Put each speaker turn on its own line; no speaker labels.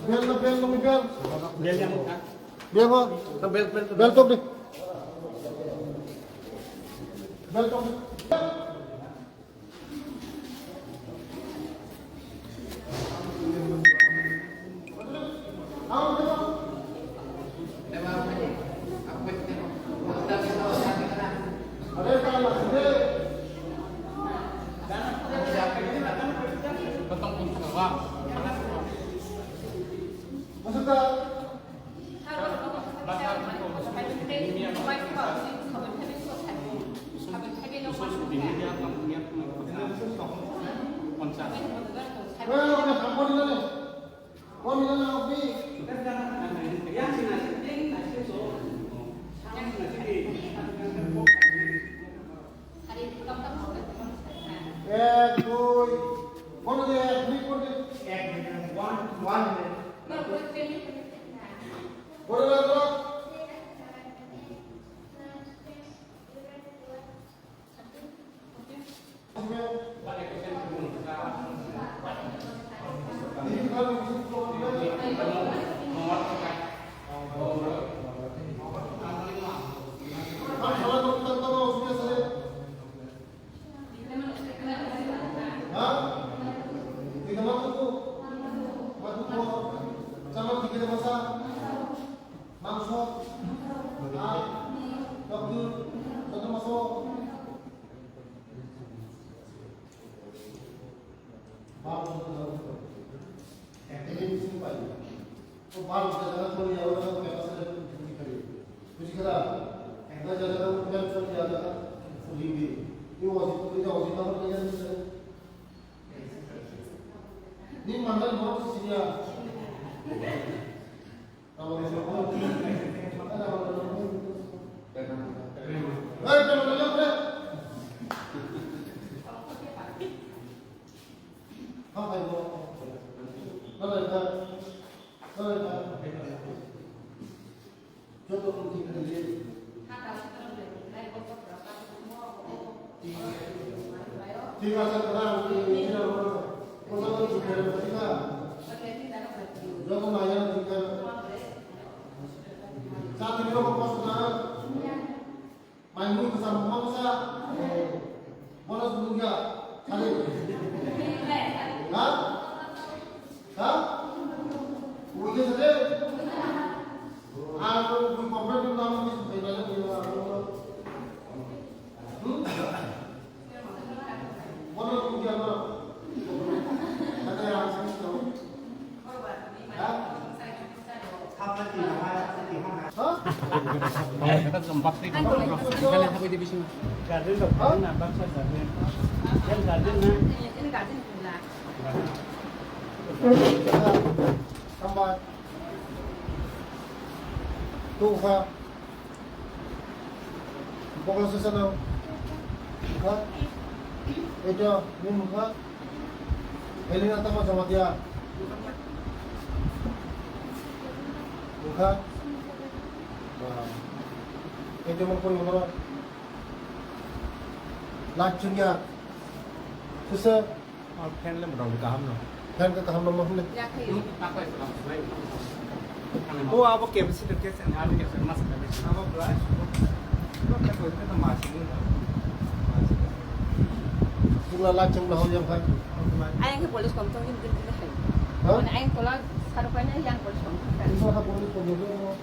Bel na bel ng bel.
Bel yang
Bel ko. Bel to di. Bel to. Ini mantan baru sesia. Kalau misalnya saat ini lo pos na main dulu bersama bangsa bonus dunia kali hah hah udah saja aku di kompet itu nama itu bedanya di luar bonus dunia mana ada yang sih tahu hah
kita sempat nih kan yang aku di sini garden dokter nah bangsa garden yang garden nah
ini garden pula
tambah tuh ha pokoknya sesana ha itu minum ha Elina tama sama dia bukan itu maupun orang lajunya susah
fan lên một đầu kaham rồi
kan ke kaham nomor ni
oh apa kem sih dekat sini ada kem mas apa belas lo kan itu kita masih
pula lajeng lah yang kan
ayang ke polis komtong ini betul betul
Hah?
ayang kalau sarukannya yang polis komtong
itu lah boleh pembunuh